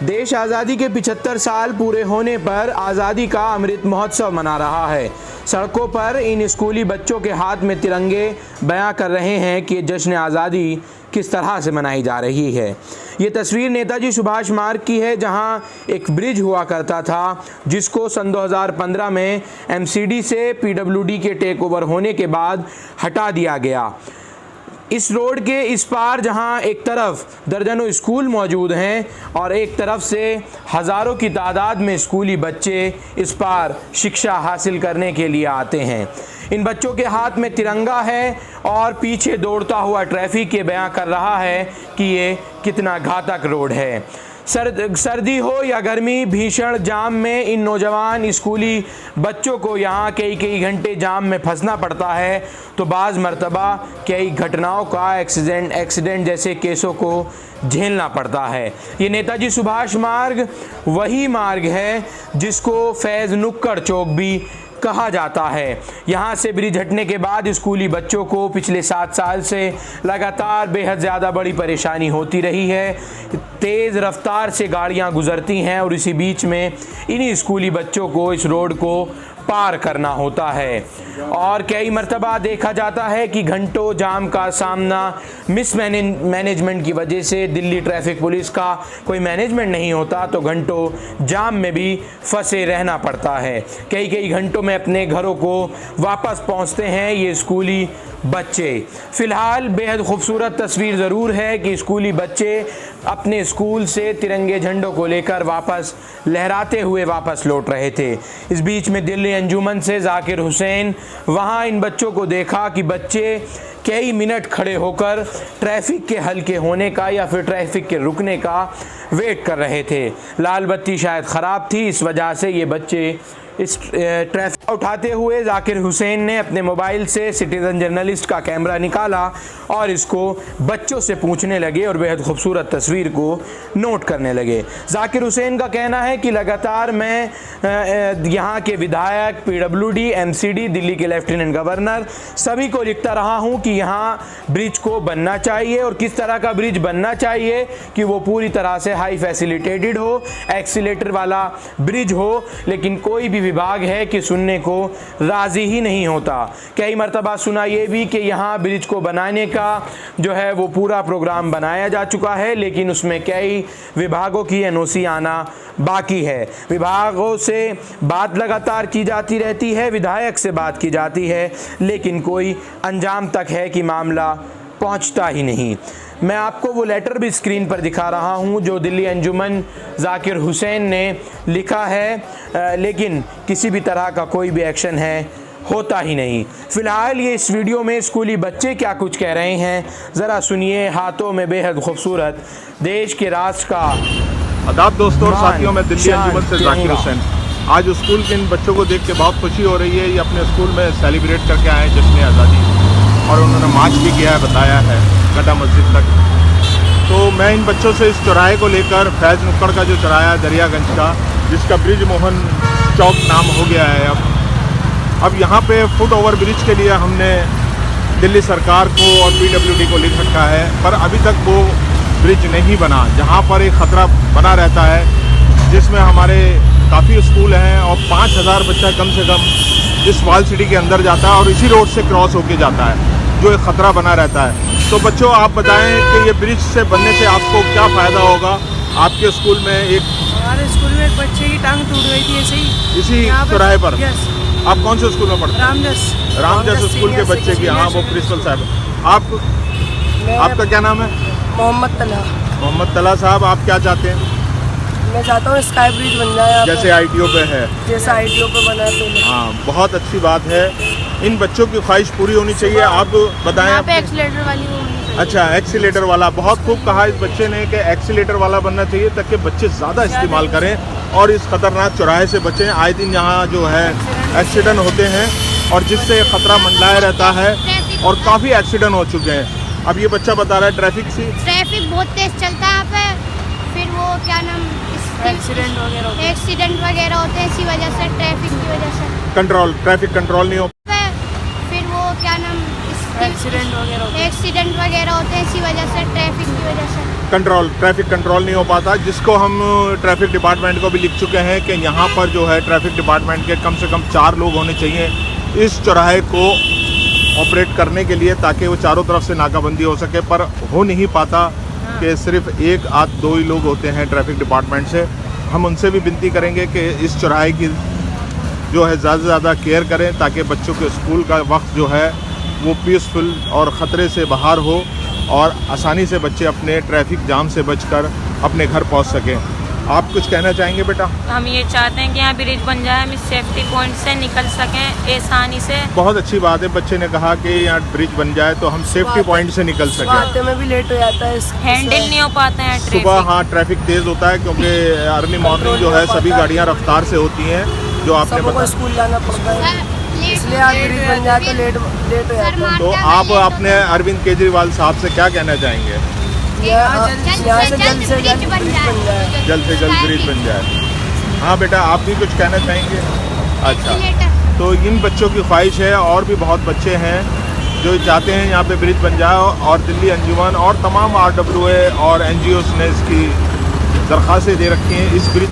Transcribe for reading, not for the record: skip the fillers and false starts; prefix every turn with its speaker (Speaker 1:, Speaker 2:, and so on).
Speaker 1: देश आज़ादी के 75 साल पूरे होने पर आज़ादी का अमृत महोत्सव मना रहा है। सड़कों पर इन स्कूली बच्चों के हाथ में तिरंगे बयां कर रहे हैं कि जश्न आज़ादी किस तरह से मनाई जा रही है। ये तस्वीर नेताजी सुभाष मार्ग की है, जहां एक ब्रिज हुआ करता था जिसको सन 2015 में एमसीडी से पीडब्ल्यूडी के टेक ओवर होने के बाद हटा दिया गया। इस रोड के इस पार जहां एक तरफ दर्जनों स्कूल मौजूद हैं और एक तरफ से हज़ारों की तादाद में स्कूली बच्चे इस पार शिक्षा हासिल करने के लिए आते हैं। इन बच्चों के हाथ में तिरंगा है और पीछे दौड़ता हुआ ट्रैफिक ये बयां कर रहा है कि ये कितना घातक रोड है। सर्दी हो या गर्मी, भीषण जाम में इन नौजवान स्कूली बच्चों को यहाँ कई घंटे जाम में फंसना पड़ता है, तो बाज़ मरतबा कई घटनाओं का एक्सीडेंट जैसे केसों को झेलना पड़ता है। ये नेताजी सुभाष मार्ग वही मार्ग है जिसको फैज़ नुक्कड़ चौक भी कहा जाता है। यहाँ से ब्रिज हटने के बाद स्कूली बच्चों को पिछले 7 साल से लगातार बेहद ज़्यादा बड़ी परेशानी होती रही है। तेज़ रफ्तार से गाड़ियाँ गुजरती हैं और इसी बीच में इन्हीं स्कूली बच्चों को इस रोड को पार करना होता है और कई मरतबा देखा जाता है कि घंटों जाम का सामना मैनेजमेंट की वजह से, दिल्ली ट्रैफिक पुलिस का कोई मैनेजमेंट नहीं होता तो घंटों जाम में भी फंसे रहना पड़ता है। कई घंटों में अपने घरों को वापस पहुंचते हैं ये स्कूली बच्चे। फ़िलहाल बेहद खूबसूरत तस्वीर ज़रूर है कि स्कूली बच्चे अपने स्कूल से तिरंगे झंडों को लेकर वापस लहराते हुए वापस लौट रहे थे। इस बीच में दिल्ली अंजुमन से जाकिर हुसैन वहां इन बच्चों को देखा कि बच्चे कई मिनट खड़े होकर ट्रैफिक के हल्के होने का या फिर ट्रैफिक के रुकने का वेट कर रहे थे। लाल बत्ती शायद ख़राब थी, इस वजह से ये बच्चे इस ट्रैफिक उठाते हुए जाकिर हुसैन ने अपने मोबाइल से सिटीज़न जर्नलिस्ट का कैमरा निकाला और इसको बच्चों से पूछने लगे और बेहद खूबसूरत तस्वीर को नोट करने लगे। जाकिर हुसैन का कहना है कि लगातार मैं यहाँ के विधायक, पीडब्ल्यूडी, एमसीडी, दिल्ली के लेफ्टिनेंट गवर्नर सभी को लिखता रहा हूँ कि यहाँ ब्रिज को बनना चाहिए और किस तरह का ब्रिज बनना चाहिए कि वो पूरी तरह से हाई फैसिलिटेटेड हो, एक्सीलेटर वाला ब्रिज हो, लेकिन कोई भी विभाग है कि सुनने को राज़ी ही नहीं होता। कई मरतबा सुना ये भी कि यहाँ ब्रिज को बनाने का जो है वो पूरा प्रोग्राम बनाया जा चुका है, लेकिन उसमें कई विभागों की एनओसी आना बाकी है। विभागों से बात लगातार की जाती रहती है, विधायक से बात की जाती है, लेकिन कोई अंजाम तक है कि मामला पहुंचता ही नहीं। मैं आपको वो लेटर भी स्क्रीन पर दिखा रहा हूं जो दिल्ली अंजुमन जाकिर हुसैन ने लिखा है, लेकिन किसी भी तरह का कोई भी एक्शन है होता ही नहीं। फ़िलहाल ये इस वीडियो में स्कूली बच्चे क्या कुछ कह रहे हैं ज़रा सुनिए। हाथों में बेहद खूबसूरत देश के राष्ट्र का
Speaker 2: आदाब दोस्तों और साथियों, मैं दिल्ली अंजुमन से जाकिर हुसैन। आज स्कूल के इन बच्चों को देख के बहुत खुशी हो रही है। ये अपने स्कूल में सेलिब्रेट करके आए जश्न आज़ादी और उन्होंने मार्च भी किया है, बताया है गड्ढा मस्जिद तक। तो मैं इन बच्चों से इस चौराहे को लेकर, फैज़ नुक्कड़ का जो चौराहा है दरियागंज का, जिसका ब्रिज मोहन चौक नाम हो गया है अब यहाँ पे फुट ओवर ब्रिज के लिए हमने दिल्ली सरकार को और पीडब्ल्यूडी को लिख रखा है, पर अभी तक वो ब्रिज नहीं बना। जहाँ पर एक ख़तरा बना रहता है, जिसमें हमारे काफ़ी स्कूल हैं और 5000 बच्चा कम से कम इस वाल सिटी के अंदर जाता है और इसी रोड से क्रॉस होके जाता है, जो एक ख़तरा बना रहता है। तो बच्चों, आप बताएं कि ये ब्रिज से बनने से आपको क्या फ़ायदा होगा? आपके स्कूल में
Speaker 3: हमारे स्कूल में एक बच्चे की टांग टूट गई थी ऐसे ही
Speaker 2: इसी चौराहे पर।
Speaker 3: यस।
Speaker 2: आप कौन से स्कूल में पढ़ते हैं? रामजस स्कूल के बच्चे की, हाँ वो प्रिंसिपल साहब। आपका क्या नाम है?
Speaker 3: मोहम्मद तला।
Speaker 2: मोहम्मद तला साहब, आप क्या चाहते हैं?
Speaker 3: मैं चाहता हूँ स्काई ब्रिज बन जाए
Speaker 2: जैसे आईटीओ पे है,
Speaker 3: जैसा आईटीओ पे बना है।
Speaker 2: हाँ, बहुत अच्छी बात है। इन बच्चों की ख्वाहिश पूरी होनी चाहिए। आप बताएं।
Speaker 4: यहाँ पे एक्सीलेटर वाली होनी चाहिए।
Speaker 2: अच्छा, एक्सीलेटर वाला, बहुत खूब कहा इस बच्चे ने कि एक्सीलेटर वाला बनना चाहिए ताकि बच्चे ज़्यादा इस्तेमाल करें और इस खतरनाक चौराहे से बचें। आए दिन यहाँ जो है एक्सीडेंट होते हैं और जिससे ख़तरा मंडलाया रहता है और काफ़ी एक्सीडेंट हो चुके हैं। अब ये बच्चा बता रहा है ट्रैफिक
Speaker 4: बहुत तेज चलता है यहाँ पे, फिर वो क्या नाम
Speaker 3: एक्सीडेंट
Speaker 4: वगैरह होते हैं इसी वजह से, ट्रैफिक की वजह से
Speaker 2: ट्रैफिक कंट्रोल नहीं हो,
Speaker 4: फिर वो क्या नाम
Speaker 3: एक्सीडेंट वगैरह
Speaker 4: होते हैं इसी वजह से, ट्रैफिक की वजह से।
Speaker 2: ट्रैफिक कंट्रोल नहीं हो पाता, जिसको हम ट्रैफिक डिपार्टमेंट को भी लिख चुके हैं कि यहाँ पर जो है ट्रैफिक डिपार्टमेंट के कम से कम 4 लोग होने चाहिए इस चौराहे को ऑपरेट करने के लिए, ताकि वो चारों तरफ से नाकाबंदी हो सके। पर हो नहीं पाता कि सिर्फ 1 आध 2 ही लोग होते हैं ट्रैफिक डिपार्टमेंट से। हम उनसे भी विनती करेंगे कि इस चौराहे की जो है ज़्यादा से ज़्यादा केयर करें, ताकि बच्चों के स्कूल का वक्त जो है वो पीसफुल और ख़तरे से बाहर हो और आसानी से बच्चे अपने ट्रैफिक जाम से बचकर अपने घर पहुंच सकें। आप कुछ कहना चाहेंगे बेटा?
Speaker 5: हम ये चाहते हैं कि यहाँ ब्रिज बन जाए, हम इस सेफ्टी पॉइंट से निकल सकें आसानी से।
Speaker 2: बहुत अच्छी बात है, बच्चे ने कहा कि यहाँ ब्रिज बन जाए तो हम सेफ्टी पॉइंट से निकल सकें।
Speaker 3: आते में भी लेट हो जाता है,
Speaker 5: हैंडल नहीं हो पाते हैं ट्रैफिक।
Speaker 2: सुबह हाँ ट्रैफिक तेज़ होता है, क्योंकि अर्ली मॉर्निंग जो है सभी गाड़ियाँ रफ्तार से होती हैं, जो आपने बताया।
Speaker 3: स्कूल जाना पड़ता है, इसलिए आज ब्रिज बन जाए तो लेट हो जाता है।
Speaker 2: तो आप अपने अरविंद केजरीवाल साहब से क्या कहना चाहेंगे?
Speaker 3: यहाँ से जल्द से जल्द ब्रिज बन जाए।
Speaker 2: जल्द से जल्द ब्रिज बन जाए। हाँ बेटा, आप भी कुछ कहना चाहेंगे? अच्छा, तो इन बच्चों की ख्वाहिश है, और भी बहुत बच्चे हैं जो चाहते हैं यहाँ पे ब्रिज बन जाए, और दिल्ली अंजुमन और तमाम RWA और NGOs ने इसकी दरख्वास्तें दे रखी हैं इस ब्रिज